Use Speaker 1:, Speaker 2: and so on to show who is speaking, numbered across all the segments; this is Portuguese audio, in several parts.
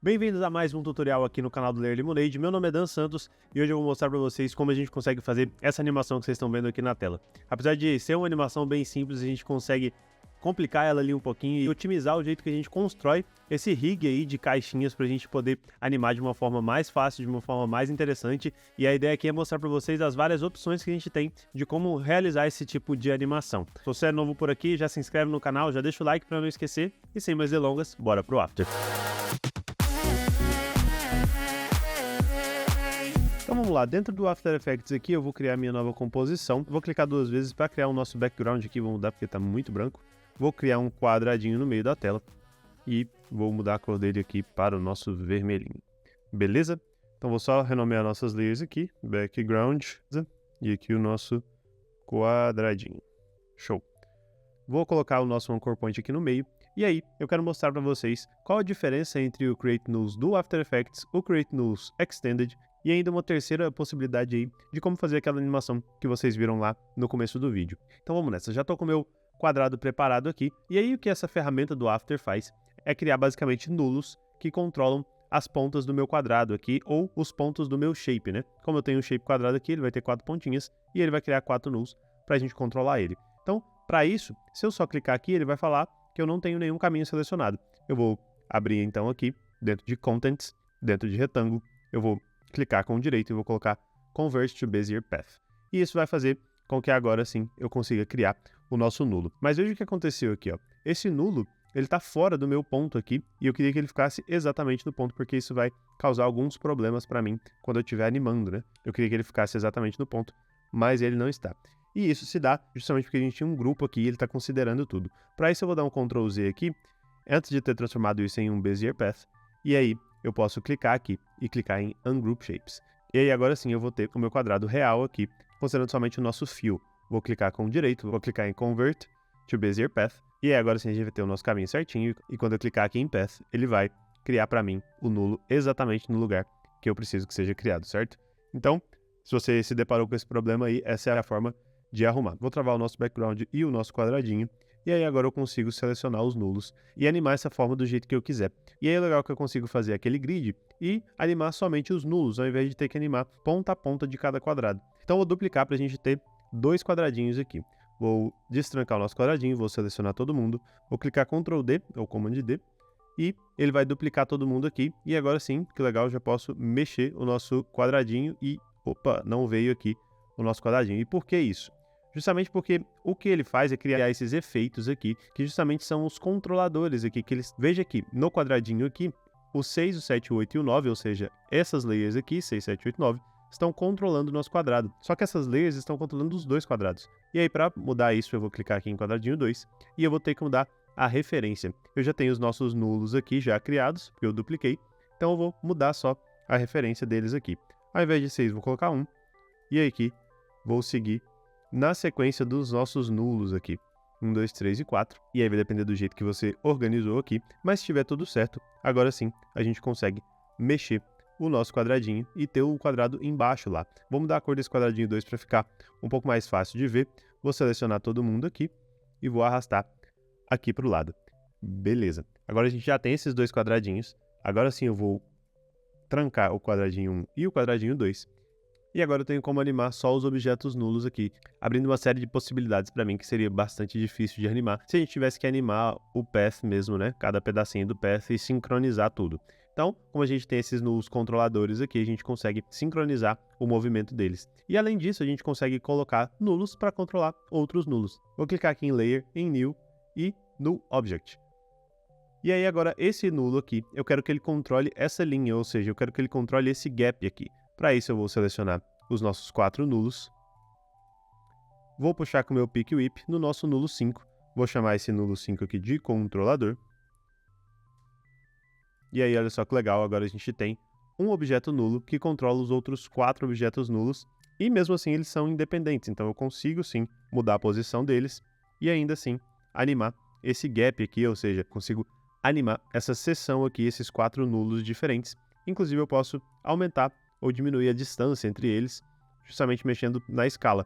Speaker 1: Bem-vindos a mais um tutorial aqui no canal do Layer Lemonade. Meu nome é Dan Santos e hoje eu vou mostrar para vocês como a gente consegue fazer essa animação que vocês estão vendo aqui na tela. Apesar de ser uma animação bem simples, a gente consegue complicar ela ali um pouquinho e otimizar o jeito que a gente constrói esse rig aí de caixinhas para a gente poder animar de uma forma mais fácil, de uma forma mais interessante. E a ideia aqui é mostrar para vocês as várias opções que a gente tem de como realizar esse tipo de animação. Se você é novo por aqui, já se inscreve no canal, já deixa o like para não esquecer e sem mais delongas, bora pro After. Então vamos lá, dentro do After Effects aqui eu vou criar minha nova composição. Vou clicar duas vezes para criar o nosso background aqui, vou mudar porque está muito branco. Vou criar um quadradinho no meio da tela e vou mudar a cor dele aqui para o nosso vermelhinho. Beleza? Então vou só renomear nossas layers aqui, background, e aqui o nosso quadradinho. Show! Vou colocar o nosso Anchor Point aqui no meio, e aí eu quero mostrar para vocês qual a diferença entre o Create Nulls do After Effects, o Create Nulls Extended, e ainda uma terceira possibilidade aí de como fazer aquela animação que vocês viram lá no começo do vídeo. Então vamos nessa, já estou com o meu quadrado preparado aqui, e aí o que essa ferramenta do After faz é criar basicamente nulos que controlam as pontas do meu quadrado aqui, ou os pontos do meu shape, né? Como eu tenho um shape quadrado aqui, ele vai ter 4 pontinhas, e ele vai criar 4 nulls para a gente controlar ele. Então, para isso, se eu só clicar aqui, ele vai falar que eu não tenho nenhum caminho selecionado. Eu vou abrir então aqui, dentro de Contents, dentro de Retângulo, eu vou clicar com o direito e vou colocar Convert to Bezier Path. E isso vai fazer com que agora sim eu consiga criar o nosso nulo. Mas veja o que aconteceu aqui, ó. Esse nulo, ele está fora do meu ponto aqui e eu queria que ele ficasse exatamente no ponto, porque isso vai causar alguns problemas para mim quando eu estiver animando, né? Eu queria que ele ficasse exatamente no ponto, mas ele não está. E isso se dá justamente porque a gente tinha um grupo aqui e ele está considerando tudo. Para isso eu vou dar um Ctrl Z aqui, antes de ter transformado isso em um Bezier Path, e aí eu posso clicar aqui e clicar em Ungroup Shapes. E aí agora sim eu vou ter o meu quadrado real aqui, considerando somente o nosso fio. Vou clicar com o direito, vou clicar em Convert to Bezier Path, e aí agora sim a gente vai ter o nosso caminho certinho, e quando eu clicar aqui em Path, ele vai criar para mim o nulo exatamente no lugar que eu preciso que seja criado, certo? Então, se você se deparou com esse problema aí, essa é a forma de arrumar. Vou travar o nosso background e o nosso quadradinho, e aí agora eu consigo selecionar os nulos e animar essa forma do jeito que eu quiser. E aí é legal que eu consigo fazer aquele grid e animar somente os nulos, ao invés de ter que animar ponta a ponta de cada quadrado. Então eu vou duplicar para a gente ter dois quadradinhos aqui. Vou destrancar o nosso quadradinho, vou selecionar todo mundo, vou clicar Ctrl D, ou Command D, e ele vai duplicar todo mundo aqui. E agora sim, que legal, já posso mexer o nosso quadradinho e, opa, não veio aqui o nosso quadradinho. E por que isso? Justamente porque o que ele faz é criar esses efeitos aqui, que justamente são os controladores aqui, que eles... Veja aqui, no quadradinho aqui, o 6, o 7, o 8 e o 9, ou seja, essas layers aqui, 6, 7, 8, 9, estão controlando o nosso quadrado. Só que essas layers estão controlando os dois quadrados. E aí, para mudar isso, eu vou clicar aqui em quadradinho 2, e eu vou ter que mudar a referência. Eu já tenho os nossos nulos aqui já criados, porque eu dupliquei, então eu vou mudar só a referência deles aqui. Ao invés de 6, vou colocar 1, e aí aqui, vou seguir na sequência dos nossos nulos aqui. 1, 2, 3 e 4. E aí vai depender do jeito que você organizou aqui. Mas se tiver tudo certo, agora sim a gente consegue mexer o nosso quadradinho e ter o quadrado embaixo lá. Vou mudar a cor desse quadradinho 2 para ficar um pouco mais fácil de ver. Vou selecionar todo mundo aqui e vou arrastar aqui para o lado. Beleza. Agora a gente já tem esses dois quadradinhos. Agora sim eu vou trancar o quadradinho 1 e o quadradinho 2. E agora eu tenho como animar só os objetos nulos aqui, abrindo uma série de possibilidades para mim que seria bastante difícil de animar se a gente tivesse que animar o path mesmo, né? Cada pedacinho do path e sincronizar tudo. Então, como a gente tem esses nulos controladores aqui, a gente consegue sincronizar o movimento deles. E além disso, a gente consegue colocar nulos para controlar outros nulos. Vou clicar aqui em Layer, em New e no Object. E aí agora esse nulo aqui, eu quero que ele controle essa linha, ou seja, eu quero que ele controle esse gap aqui. Para isso eu vou selecionar os nossos 4 nulos. Vou puxar com o meu Pick Whip no nosso nulo 5. Vou chamar esse nulo 5 aqui de controlador. E aí olha só que legal, agora a gente tem um objeto nulo que controla os outros 4 objetos nulos. E mesmo assim eles são independentes, então eu consigo sim mudar a posição deles e ainda assim animar esse gap aqui, ou seja, consigo animar essa seção aqui, esses 4 nulos diferentes. Inclusive eu posso aumentar ou diminuir a distância entre eles, justamente mexendo na escala.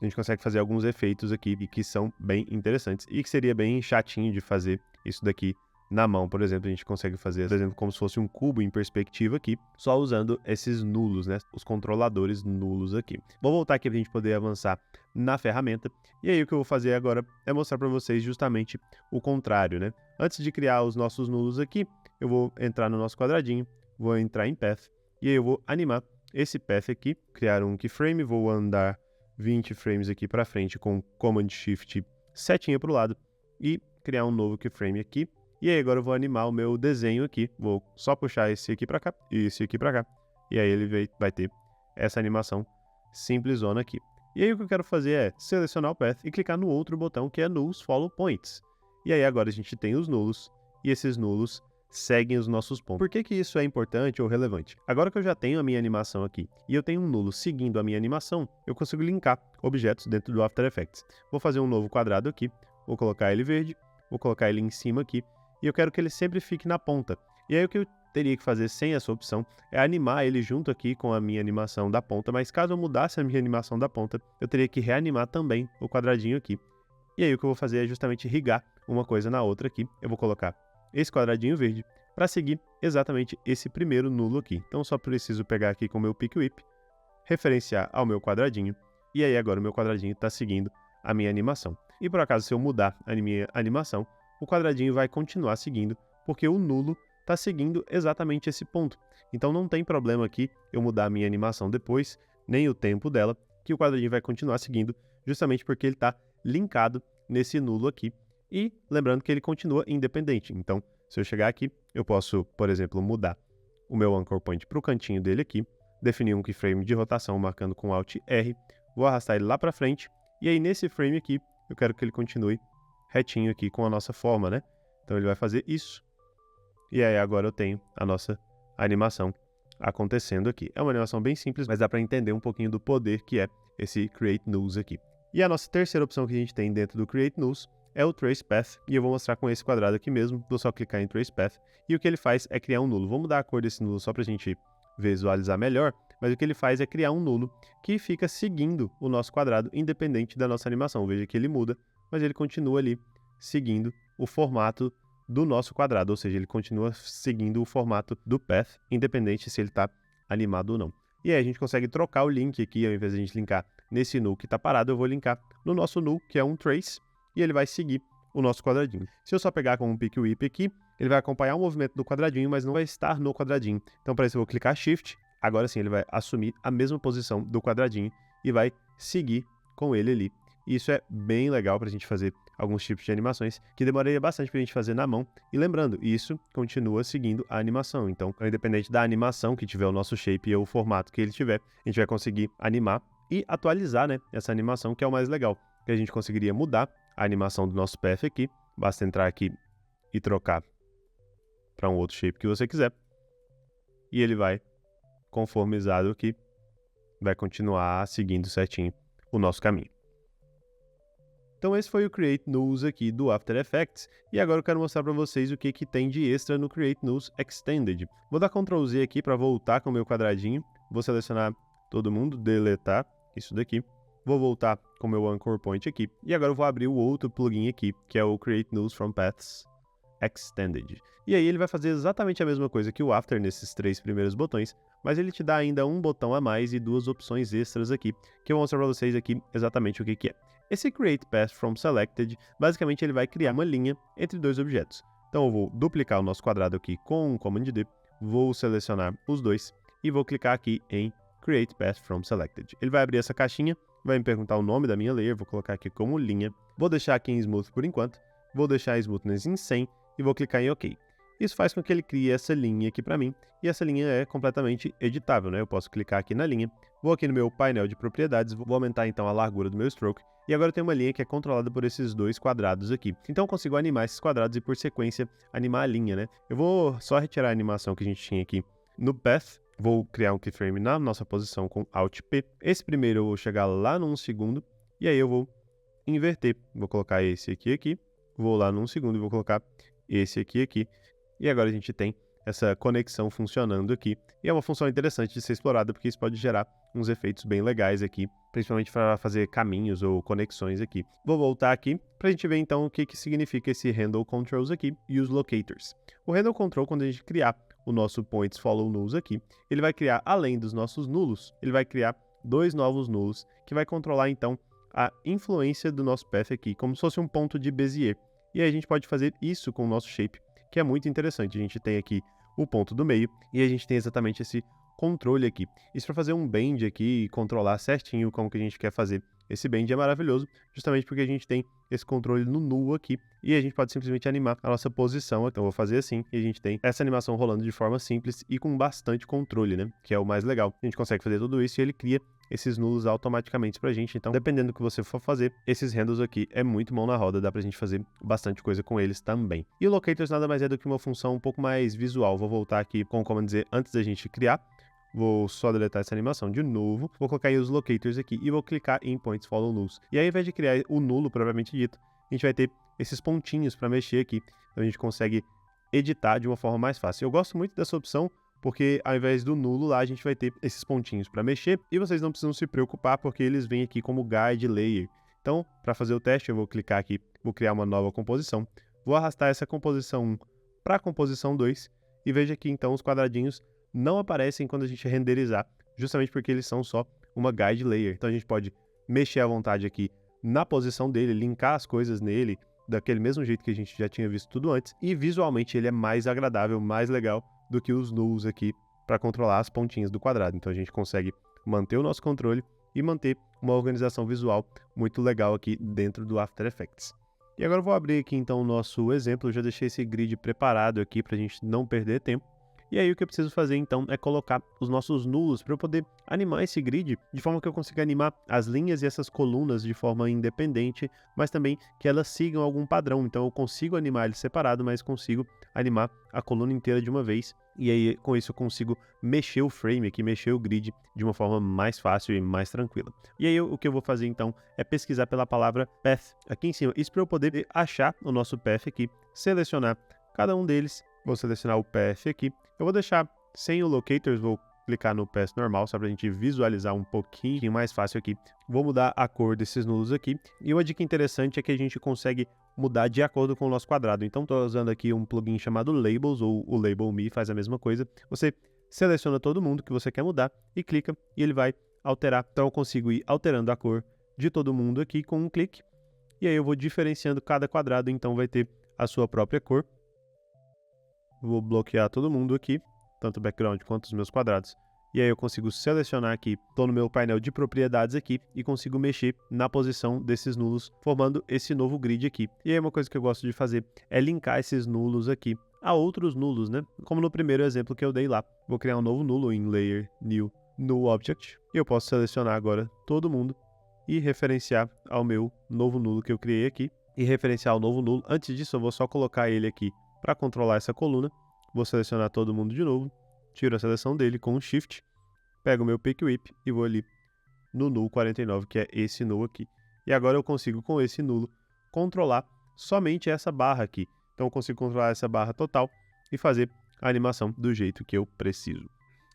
Speaker 1: A gente consegue fazer alguns efeitos aqui que são bem interessantes e que seria bem chatinho de fazer isso daqui Na mão, por exemplo, a gente consegue fazer, por exemplo, como se fosse um cubo em perspectiva aqui, só usando esses nulos, né? Os controladores nulos aqui. Vou voltar aqui para a gente poder avançar na ferramenta. E aí o que eu vou fazer agora é mostrar para vocês justamente o contrário, né? Antes de criar os nossos nulos aqui, eu vou entrar no nosso quadradinho, vou entrar em Path, e aí eu vou animar esse Path aqui, criar um keyframe, vou andar 20 frames aqui para frente com Command Shift setinha para o lado e criar um novo keyframe aqui. E aí agora eu vou animar o meu desenho aqui, vou só puxar esse aqui para cá e esse aqui para cá. E aí ele vai ter essa animação simplesona aqui. E aí o que eu quero fazer é selecionar o Path e clicar no outro botão que é Nulls Follow Points. E aí agora a gente tem os nulos e esses nulos seguem os nossos pontos. Por que isso é importante ou relevante? Agora que eu já tenho a minha animação aqui e eu tenho um nulo seguindo a minha animação, eu consigo linkar objetos dentro do After Effects. Vou fazer um novo quadrado aqui, vou colocar ele verde, vou colocar ele em cima aqui e eu quero que ele sempre fique na ponta. E aí o que eu teria que fazer sem essa opção é animar ele junto aqui com a minha animação da ponta, mas caso eu mudasse a minha animação da ponta, eu teria que reanimar também o quadradinho aqui. E aí o que eu vou fazer é justamente irrigar uma coisa na outra aqui. Eu vou colocar esse quadradinho verde para seguir exatamente esse primeiro nulo aqui. Então eu só preciso pegar aqui com o meu Pick Whip, referenciar ao meu quadradinho, e aí agora o meu quadradinho está seguindo a minha animação. E por acaso se eu mudar a minha animação, o quadradinho vai continuar seguindo, porque o nulo está seguindo exatamente esse ponto. Então não tem problema aqui eu mudar a minha animação depois, nem o tempo dela, que o quadradinho vai continuar seguindo, justamente porque ele está linkado nesse nulo aqui. E lembrando que ele continua independente. Então, se eu chegar aqui, eu posso, por exemplo, mudar o meu Anchor Point para o cantinho dele aqui, definir um keyframe de rotação marcando com Alt R, vou arrastar ele lá para frente, e aí nesse frame aqui, eu quero que ele continue retinho aqui com a nossa forma, né? Então ele vai fazer isso. E aí agora eu tenho a nossa animação acontecendo aqui. É uma animação bem simples, mas dá para entender um pouquinho do poder que é esse Create Nulls aqui. E a nossa terceira opção que a gente tem dentro do Create Nulls é o Trace Path, e eu vou mostrar com esse quadrado aqui mesmo. Vou só clicar em Trace Path, e o que ele faz é criar um nulo. Vou mudar a cor desse nulo só para a gente visualizar melhor, mas o que ele faz é criar um nulo que fica seguindo o nosso quadrado, independente da nossa animação. Veja que ele muda, mas ele continua ali seguindo o formato do nosso quadrado, ou seja, ele continua seguindo o formato do Path, independente se ele está animado ou não. E aí a gente consegue trocar o link aqui, ao invés de a gente linkar nesse null que está parado, eu vou linkar no nosso null, que é um trace, e ele vai seguir o nosso quadradinho. Se eu só pegar com um Pick Whip aqui, ele vai acompanhar o movimento do quadradinho, mas não vai estar no quadradinho. Então para isso eu vou clicar Shift, agora sim ele vai assumir a mesma posição do quadradinho e vai seguir com ele ali. E isso é bem legal para a gente fazer alguns tipos de animações que demoraria bastante para a gente fazer na mão. E lembrando, isso continua seguindo a animação. Então, independente da animação que tiver o nosso shape e o formato que ele tiver, a gente vai conseguir animar e atualizar, né, essa animação, que é o mais legal. Que a gente conseguiria mudar a animação do nosso path aqui. Basta entrar aqui e trocar para um outro shape que você quiser. E ele vai, conformizado aqui, vai continuar seguindo certinho o nosso caminho. Então esse foi o Create Nulls aqui do After Effects, e agora eu quero mostrar para vocês o que tem de extra no Create Nulls Extended. Vou dar Ctrl Z aqui para voltar com o meu quadradinho, vou selecionar todo mundo, deletar isso daqui, vou voltar com o meu Anchor Point aqui, e agora eu vou abrir o outro plugin aqui, que é o Create Nulls from Paths Extended. E aí ele vai fazer exatamente a mesma coisa que o After nesses 3 primeiros botões, mas ele te dá ainda um botão a mais e 2 opções extras aqui, que eu vou mostrar para vocês aqui exatamente o que é. Esse Create Path from Selected, basicamente ele vai criar uma linha entre 2 objetos. Então eu vou duplicar o nosso quadrado aqui com um Command D, vou selecionar os dois e vou clicar aqui em Create Path from Selected. Ele vai abrir essa caixinha, vai me perguntar o nome da minha layer, vou colocar aqui como linha, vou deixar aqui em Smooth por enquanto, vou deixar a Smoothness em 100 e vou clicar em OK. Isso faz com que ele crie essa linha aqui para mim, e essa linha é completamente editável, né? Eu posso clicar aqui na linha, vou aqui no meu painel de propriedades, vou aumentar então a largura do meu stroke, e agora eu tenho uma linha que é controlada por esses 2 quadrados aqui. Então eu consigo animar esses quadrados e por sequência animar a linha, né? Eu vou só retirar a animação que a gente tinha aqui no Path, vou criar um keyframe na nossa posição com Alt P. Esse primeiro eu vou chegar lá no 1 segundo, e aí eu vou inverter. Vou colocar esse aqui, vou lá no 1 segundo e vou colocar esse aqui. E agora a gente tem essa conexão funcionando aqui. E é uma função interessante de ser explorada, porque isso pode gerar uns efeitos bem legais aqui, principalmente para fazer caminhos ou conexões aqui. Vou voltar aqui para a gente ver então o que significa esse Handle Controls aqui e os Locators. O Handle Control, quando a gente criar o nosso Points Follow Nulls aqui, ele vai criar, além dos nossos nulos, ele vai criar 2 novos nulos, que vai controlar então a influência do nosso path aqui, como se fosse um ponto de Bezier. E aí a gente pode fazer isso com o nosso shape, que é muito interessante. A gente tem aqui o ponto do meio e a gente tem exatamente esse controle aqui. Isso para fazer um bend aqui e controlar certinho como que a gente quer fazer esse bend é maravilhoso, justamente porque a gente tem esse controle no null aqui e a gente pode simplesmente animar a nossa posição. Então eu vou fazer assim e a gente tem essa animação rolando de forma simples e com bastante controle, né? Que é o mais legal. A gente consegue fazer tudo isso e ele cria esses nulos automaticamente pra gente. Então, dependendo do que você for fazer, esses handles aqui é muito mão na roda, dá pra gente fazer bastante coisa com eles também. E o Locators nada mais é do que uma função um pouco mais visual. Vou voltar aqui com o comando Z antes da gente criar. Vou só deletar essa animação de novo. Vou colocar aí os Locators aqui e vou clicar em Points Follow Nulls. E aí, ao invés de criar o nulo propriamente dito, a gente vai ter esses pontinhos para mexer aqui. Então a gente consegue editar de uma forma mais fácil. Eu gosto muito dessa opção, porque ao invés do nulo lá, a gente vai ter esses pontinhos para mexer, e vocês não precisam se preocupar, porque eles vêm aqui como Guide Layer. Então, para fazer o teste, eu vou clicar aqui, vou criar uma nova composição, vou arrastar essa composição 1 para a composição 2, e veja que então os quadradinhos não aparecem quando a gente renderizar, justamente porque eles são só uma Guide Layer. Então a gente pode mexer à vontade aqui na posição dele, linkar as coisas nele, daquele mesmo jeito que a gente já tinha visto tudo antes, e visualmente ele é mais agradável, mais legal do que os nulls aqui para controlar as pontinhas do quadrado. Então a gente consegue manter o nosso controle e manter uma organização visual muito legal aqui dentro do After Effects. E agora eu vou abrir aqui então o nosso exemplo. Eu já deixei esse grid preparado aqui para a gente não perder tempo. E aí o que eu preciso fazer então é colocar os nossos nulos para eu poder animar esse grid de forma que eu consiga animar as linhas e essas colunas de forma independente, mas também que elas sigam algum padrão. Então eu consigo animar eles separado, mas consigo animar a coluna inteira de uma vez. E aí com isso eu consigo mexer o frame aqui, mexer o grid de uma forma mais fácil e mais tranquila. E aí o que eu vou fazer então é pesquisar pela palavra path aqui em cima. Isso para eu poder achar o nosso path aqui, selecionar cada um deles. Vou selecionar o path aqui. Eu vou deixar sem o Locators, vou clicar no path normal, só para a gente visualizar um pouquinho mais fácil aqui. Vou mudar a cor desses nulos aqui. E uma dica interessante é que a gente consegue mudar de acordo com o nosso quadrado. Então, estou usando aqui um plugin chamado Labels, ou o Label Me faz a mesma coisa. Você seleciona todo mundo que você quer mudar e clica, e ele vai alterar. Então, eu consigo ir alterando a cor de todo mundo aqui com um clique. E aí eu vou diferenciando cada quadrado, então vai ter a sua própria cor. Vou bloquear todo mundo aqui, tanto o background quanto os meus quadrados. E aí eu consigo selecionar aqui, estou no meu painel de propriedades aqui e consigo mexer na posição desses nulos, formando esse novo grid aqui. E aí uma coisa que eu gosto de fazer é linkar esses nulos aqui a outros nulos, né? Como no primeiro exemplo que eu dei lá. Vou criar um novo nulo em Layer, New, Null Object. E eu posso selecionar agora todo mundo e referenciar ao meu novo nulo que eu criei aqui. E referenciar o novo nulo. Antes disso eu vou só colocar ele aqui para controlar essa coluna. Vou selecionar todo mundo de novo, tiro a seleção dele com um Shift, pego o meu Pick Whip e vou ali no null 49, que é esse null aqui. E agora eu consigo, com esse nulo, controlar somente essa barra aqui. Então eu consigo controlar essa barra total e fazer a animação do jeito que eu preciso.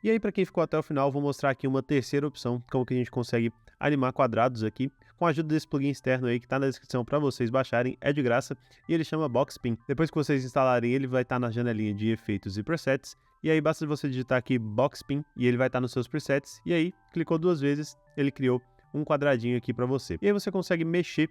Speaker 1: E aí, para quem ficou até o final, vou mostrar aqui uma terceira opção, como que a gente consegue animar quadrados aqui, com a ajuda desse plugin externo aí que está na descrição para vocês baixarem, é de graça, e ele chama Boxpin. Depois que vocês instalarem ele, vai estar na janelinha de efeitos e presets, e aí basta você digitar aqui Boxpin, e ele vai estar nos seus presets, e aí, clicou 2 vezes, ele criou um quadradinho aqui para você. E aí você consegue mexer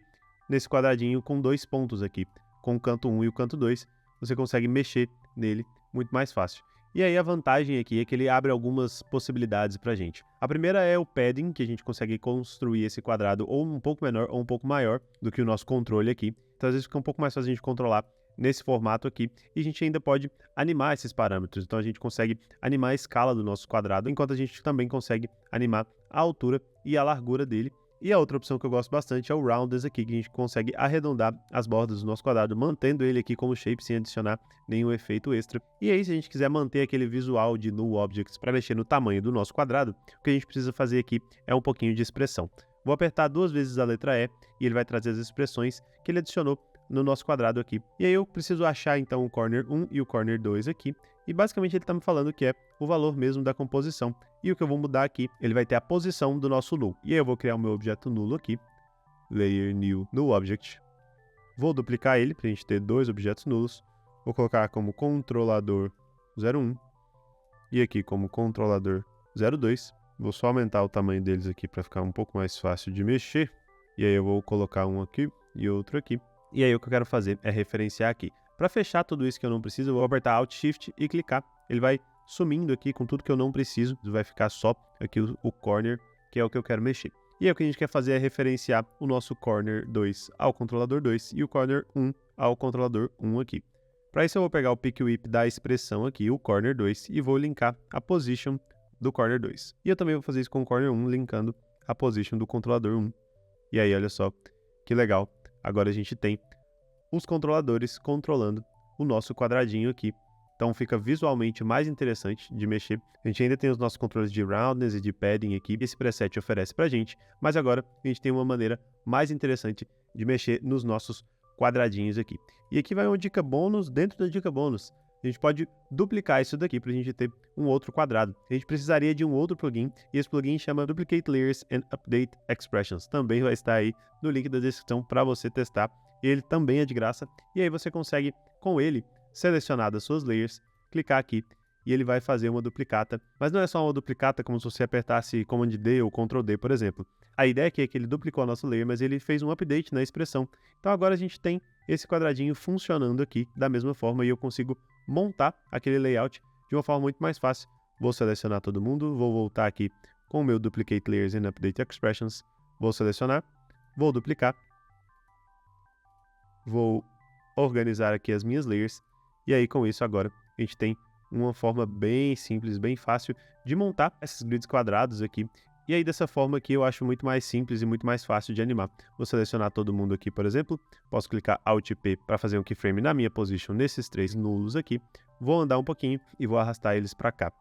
Speaker 1: nesse quadradinho com 2 pontos aqui, com o canto 1 e o canto 2, você consegue mexer nele muito mais fácil. E aí a vantagem aqui é que ele abre algumas possibilidades pra gente. A primeira é o padding, que a gente consegue construir esse quadrado ou um pouco menor ou um pouco maior do que o nosso controle aqui. Então às vezes fica um pouco mais fácil a gente controlar nesse formato aqui. E a gente ainda pode animar esses parâmetros. Então a gente consegue animar a escala do nosso quadrado, enquanto a gente também consegue animar a altura e a largura dele. E a outra opção que eu gosto bastante é o Rounders aqui, que a gente consegue arredondar as bordas do nosso quadrado, mantendo ele aqui como shape sem adicionar nenhum efeito extra. E aí, se a gente quiser manter aquele visual de Null Objects para mexer no tamanho do nosso quadrado, o que a gente precisa fazer aqui é um pouquinho de expressão. Vou apertar 2 vezes a letra E e ele vai trazer as expressões que ele adicionou no nosso quadrado aqui. E aí eu preciso achar então o corner 1 e o corner 2 aqui. E basicamente ele está me falando que é o valor mesmo da composição. E o que eu vou mudar aqui, ele vai ter a posição do nosso null. E aí eu vou criar o meu objeto nulo aqui, layer new null object. Vou duplicar ele para a gente ter dois objetos nulos. Vou colocar como controlador 01 e aqui como controlador 02. Vou só aumentar o tamanho deles aqui para ficar um pouco mais fácil de mexer. E aí eu vou colocar um aqui e outro aqui. E aí o que eu quero fazer é referenciar aqui. Para fechar tudo isso que eu não preciso, eu vou apertar Alt Shift e clicar. Ele vai sumindo aqui com tudo que eu não preciso. Vai ficar só aqui o corner, que é o que eu quero mexer. E aí o que a gente quer fazer é referenciar o nosso corner 2 ao controlador 2 e o corner 1 ao controlador 1 aqui. Para isso eu vou pegar o pick whip da expressão aqui, o corner 2, e vou linkar a position do corner 2. E eu também vou fazer isso com o corner 1, linkando a position do controlador 1. E aí, olha só, que legal. Agora a gente tem os controladores controlando o nosso quadradinho aqui. Então fica visualmente mais interessante de mexer. A gente ainda tem os nossos controles de roundness e de padding aqui, esse preset oferece pra gente, mas agora a gente tem uma maneira mais interessante de mexer nos nossos quadradinhos aqui. E aqui vai uma dica bônus dentro da dica bônus. A gente pode duplicar isso daqui para a gente ter um outro quadrado. A gente precisaria de um outro plugin, e esse plugin chama Duplicate Layers and Update Expressions. Também vai estar aí no link da descrição para você testar. Ele também é de graça, e aí você consegue, com ele, selecionar as suas layers, clicar aqui, e ele vai fazer uma duplicata. Mas não é só uma duplicata como se você apertasse Command D ou Ctrl D, por exemplo. A ideia aqui é que ele duplicou a nossa layer, mas ele fez um update na expressão. Então agora a gente tem esse quadradinho funcionando aqui da mesma forma, e eu consigo montar aquele layout de uma forma muito mais fácil. Vou selecionar todo mundo, vou voltar aqui com o meu Duplicate Layers and Update Expressions, vou selecionar, vou duplicar, vou organizar aqui as minhas layers, e aí com isso agora a gente tem uma forma bem simples, bem fácil de montar esses grids quadrados aqui. E aí dessa forma aqui eu acho muito mais simples e muito mais fácil de animar. Vou selecionar todo mundo aqui, por exemplo, posso clicar Alt P para fazer um keyframe na minha position nesses três nulos aqui. Vou andar um pouquinho e vou arrastar eles para cá.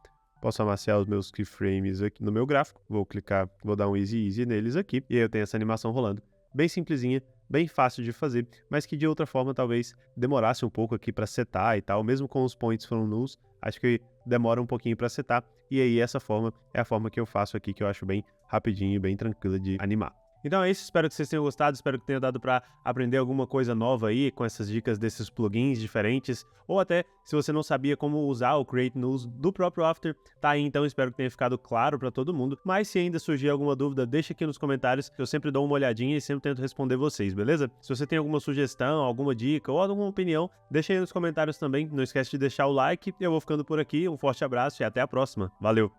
Speaker 1: Posso amaciar os meus keyframes aqui no meu gráfico, vou clicar, vou dar um Easy neles aqui, e aí eu tenho essa animação rolando. Bem simplesinha, bem fácil de fazer, mas que de outra forma talvez demorasse um pouco aqui para setar e tal, mesmo com os points from nulls, acho que demora um pouquinho para setar, e aí essa forma é a forma que eu faço aqui, que eu acho bem rapidinho e bem tranquila de animar. Então é isso, espero que vocês tenham gostado, espero que tenha dado para aprender alguma coisa nova aí com essas dicas desses plugins diferentes, ou até se você não sabia como usar o Create Nulls do próprio After, tá aí então, espero que tenha ficado claro para todo mundo, mas se ainda surgir alguma dúvida, deixa aqui nos comentários, que eu sempre dou uma olhadinha e sempre tento responder vocês, beleza? Se você tem alguma sugestão, alguma dica ou alguma opinião, deixa aí nos comentários também, não esquece de deixar o like, eu vou ficando por aqui, um forte abraço e até a próxima, valeu!